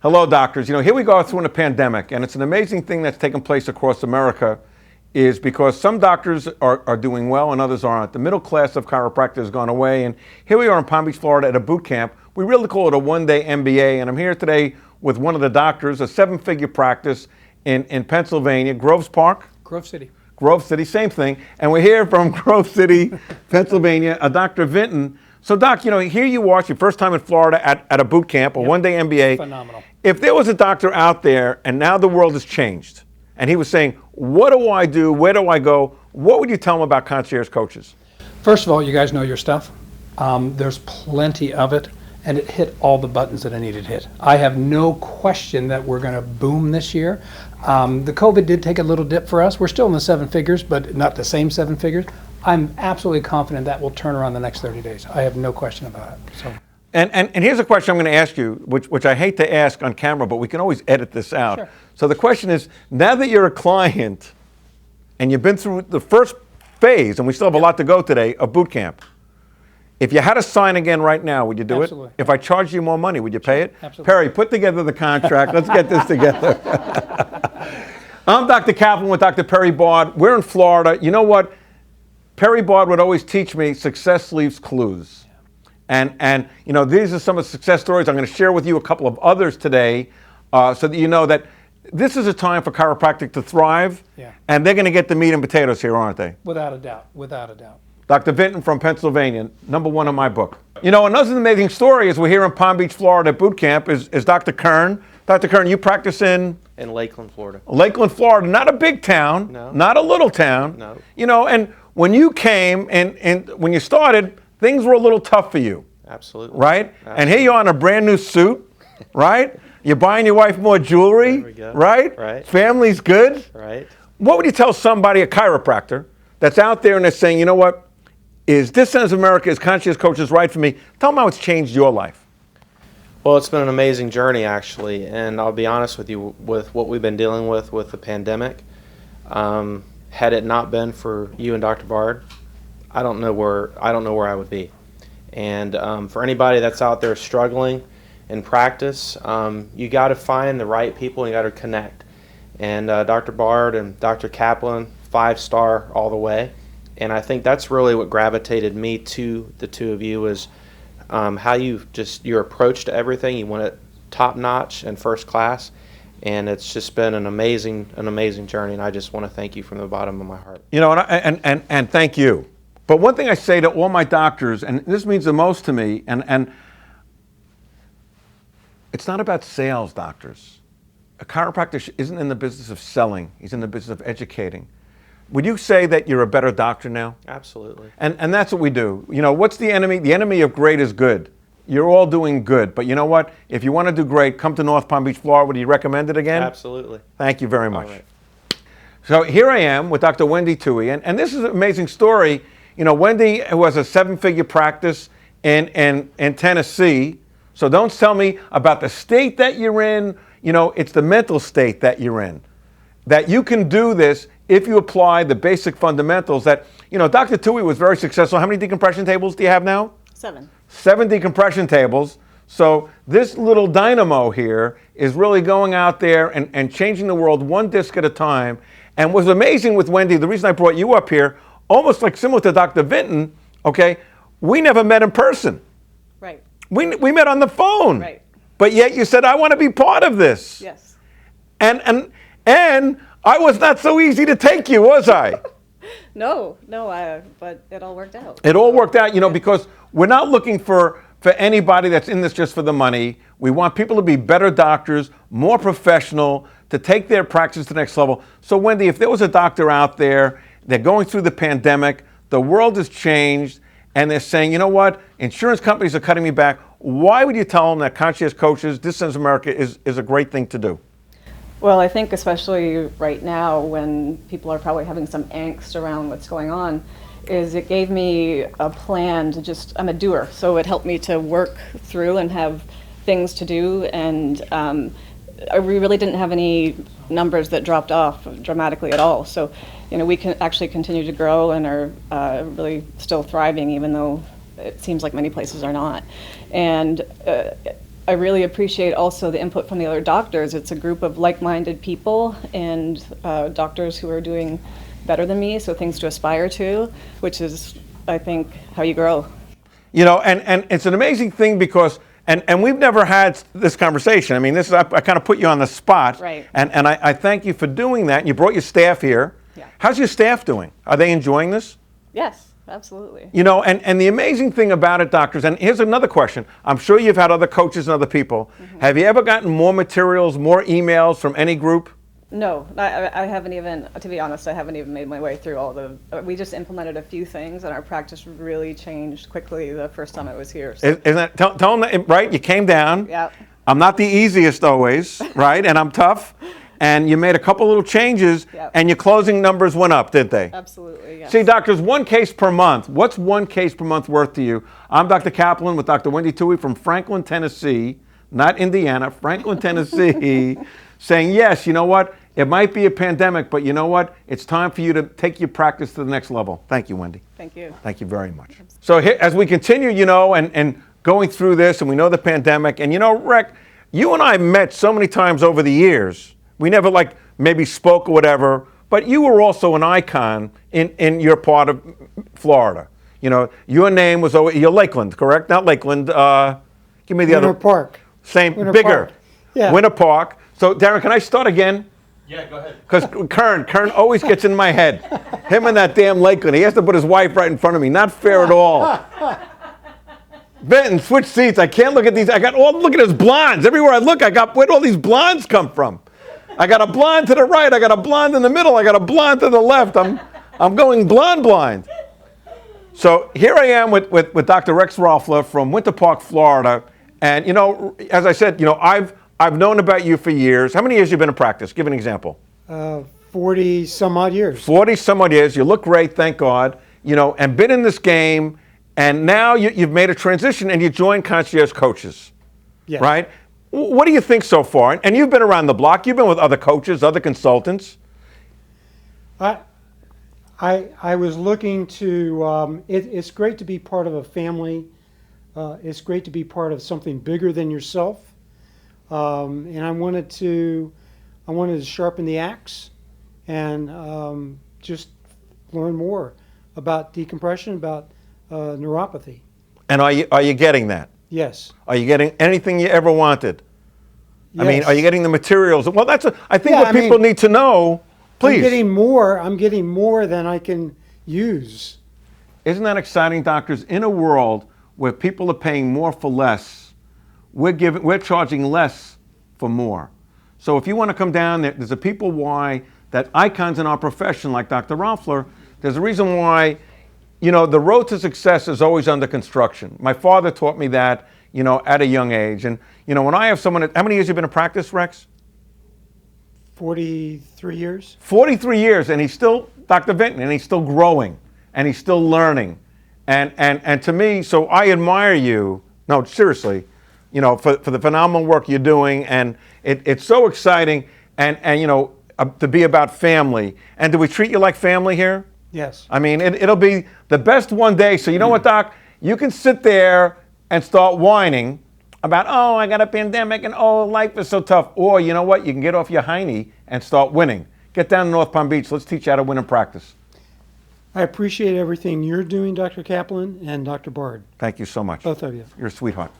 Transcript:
Hello, doctors. Here we go through in a pandemic, and it's an amazing thing that's taken place across America is because some doctors are doing well and others aren't. The middle class of chiropractic has gone away, and here we are in Palm Beach, Florida at a boot camp. We really call it a one-day MBA, and I'm here today with one of the doctors, a seven-figure practice in Pennsylvania, Grove City, same thing. And we're here from Grove City, Pennsylvania, Dr. Vinton. So, Doc, here you are, it's your first time in Florida at a boot camp, a one-day MBA. Phenomenal. If there was a doctor out there, and now the world has changed, and he was saying, what do I do, where do I go, what would you tell him about concierge coaches? First of all, you guys know your stuff. There's plenty of it, and it hit all the buttons that I needed hit. I have no question that we're going to boom this year. The COVID did take a little dip for us. We're still in the seven figures, but not the same seven figures. I'm absolutely confident that will turn around the next 30 days. I have no question about it. So. And here's a question I'm going to ask you, which I hate to ask on camera, but we can always edit this out. Sure. So the question is, now that you're a client and you've been through the first phase, and we still have a lot to go today, of boot camp, if you had to sign again right now, would you do Absolutely. it? If I charged you more money, would you pay it? Absolutely. Perry, put together the contract. Let's get this together. I'm Dr. Kaplan with Dr. Perry Bard. We're in Florida. You know what? Perry Bard would always teach me, success leaves clues. And these are some of the success stories. I'm going to share with you a couple of others today so that you know that this is a time for chiropractic to thrive. Yeah. And they're going to get the meat and potatoes here, aren't they? Without a doubt, without a doubt. Dr. Vinton from Pennsylvania, #1 on my book. Another amazing story is we're here in Palm Beach, Florida at boot camp is Dr. Kern. Dr. Kern, you practice in Lakeland, Florida. Lakeland, Florida, not a big town, No. not a little town. No. And when you came and when you started, things were a little tough for you. Absolutely. Right? Absolutely. And here you are in a brand new suit, right? You're buying your wife more jewelry, There we go. right? Right. Family's good. Right. What would you tell somebody, a chiropractor, that's out there and they're saying, you know what, is this sense of America, is concierge coaches right for me? Tell them how it's changed your life. Well, it's been an amazing journey, actually, and I'll be honest with you, with what we've been dealing with the pandemic, had it not been for you and Dr. Bard, I don't know where I would be. And for anybody that's out there struggling in practice, you got to find the right people and you got to connect. And Dr. Bard and Dr. Kaplan, 5-star all the way. And I think that's really what gravitated me to the two of you is how your approach to everything. You want it top notch and first class, and it's just been an amazing journey. And I just want to thank you from the bottom of my heart. And thank you. But one thing I say to all my doctors, and this means the most to me, and it's not about sales, doctors. A chiropractor isn't in the business of selling. He's in the business of educating. Would you say that you're a better doctor now? Absolutely. And that's what we do. What's the enemy? The enemy of great is good. You're all doing good. But you know what? If you want to do great, come to North Palm Beach, Florida. Would you recommend it again? Absolutely. Thank you very much. All right. So here I am with Dr. Wendy Tui. And this is an amazing story. Wendy, who has a 7-figure practice in Tennessee. So don't tell me about the state that you're in. It's the mental state that you're in. That you can do this if you apply the basic fundamentals that, Dr. Tui was very successful. How many decompression tables do you have now? 7. 7 decompression tables. So this little dynamo here is really going out there and changing the world one disc at a time. And what's amazing with Wendy, the reason I brought you up here, almost like similar to Dr. Vinton, okay, we never met in person. Right. We met on the phone. Right. But yet you said, I want to be part of this. Yes. And I was not so easy to take you, was I? No, but it all worked out. It all worked out, because we're not looking for anybody that's in this just for the money. We want people to be better doctors, more professional, to take their practice to the next level. So Wendy, if there was a doctor out there, they're going through the pandemic, the world has changed, and they're saying, you know what, insurance companies are cutting me back. Why would you tell them that concierge coaches, this sense of America, is a great thing to do? Well, I think especially right now when people are probably having some angst around what's going on, is it gave me a plan to I'm a doer, so it helped me to work through and have things to do, and we really didn't have any numbers that dropped off dramatically at all. So, we can actually continue to grow and are really still thriving, even though it seems like many places are not. And I really appreciate also the input from the other doctors. It's a group of like-minded people and doctors who are doing better than me, so things to aspire to, which is, I think, how you grow. You know, and it's an amazing thing because, and we've never had this conversation. I mean, this is, I kind of put you on the spot. Right. And I thank you for doing that. You brought your staff here. Yeah. How's your staff doing? Are they enjoying this? Yes, absolutely. You know, and the amazing thing about it, doctors, and here's another question. I'm sure you've had other coaches and other people. Have you ever gotten more materials, more emails from any group? No, I haven't even, to be honest, I haven't even made my way through all the, we just implemented a few things and our practice really changed quickly the first time I was here. So. Isn't that, tell them that, right? You came down. Yep. I'm not the easiest always, right? And I'm tough. And you made a couple little changes, Yep. and your closing numbers went up, didn't they? Absolutely, yes. See, doctors, one case per month. What's one case per month worth to you? I'm Dr. Kaplan with Dr. Wendy Toohey from Franklin, Tennessee, not Indiana, Franklin, Tennessee, saying, yes, you know what? It might be a pandemic, but you know what? It's time for you to take your practice to the next level. Thank you, Wendy. Thank you. Thank you very much. So here, as we continue, you know, and going through this, and we know the pandemic, and you know, Rick, you and I met so many times over the years. We never like maybe spoke or whatever, but you were also an icon in your part of Florida. You know, your name was always, you're Lakeland, correct? Not Lakeland, give me the Winter other. Park. Same, Winter bigger. Park. Yeah. Winter Park. So Darren, can I start again? Yeah, go ahead. Because Kern always gets in my head. Him and that damn Lakeland. He has to put his wife right in front of me. Not fair at all. Benton, switch seats. I can't look at these. Look at his blondes. Everywhere I look, where'd all these blondes come from? I got a blonde to the right. I got a blonde in the middle. I got a blonde to the left. I'm going blind. So here I am with Dr. Rex Rolfler from Winter Park, Florida. And, you know, as I said, you know, I've known about you for years. How many years have you been in practice? Give an example. 40 some odd years. 40 some odd years. You look great, thank God. You know, and been in this game, and now you've made a transition and you joined Concierge Coaches, Yes. right? What do you think so far? And you've been around the block. You've been with other coaches, other consultants. I was looking to, it's great to be part of a family. It's great to be part of something bigger than yourself. And I wanted to sharpen the axe and just learn more about decompression, about neuropathy. And are you getting that? Yes. Are you getting anything you ever wanted? Yes. I mean, are you getting the materials? Well, I think Yeah, what I mean, people need to know. Please. I'm getting more than I can use. Isn't that exciting, doctors? In a world where people are paying more for less, we're charging less for more. So if you want to come down, there's a people why that icons in our profession like Dr. Rolfler, there's a reason why, you know, the road to success is always under construction. My father taught me that, you know, at a young age. And, you know, when I have someone, how many years have you been in practice, Rex? 43 years. 43 years, and he's still Dr. Vinton, and he's still growing, and he's still learning. And to me, so I admire you, no, seriously, you know, for the phenomenal work you're doing, and it's so exciting, and you know, to be about family. And do we treat you like family here? Yes. I mean, it'll be the best one day. So you know what, Doc? You can sit there and start whining about, oh, I got a pandemic, and oh, life is so tough. Or you know what? You can get off your hiney and start winning. Get down to North Palm Beach. Let's teach you how to win in practice. I appreciate everything you're doing, Dr. Kaplan and Dr. Bard. Thank you so much. Both of you. You're a sweetheart.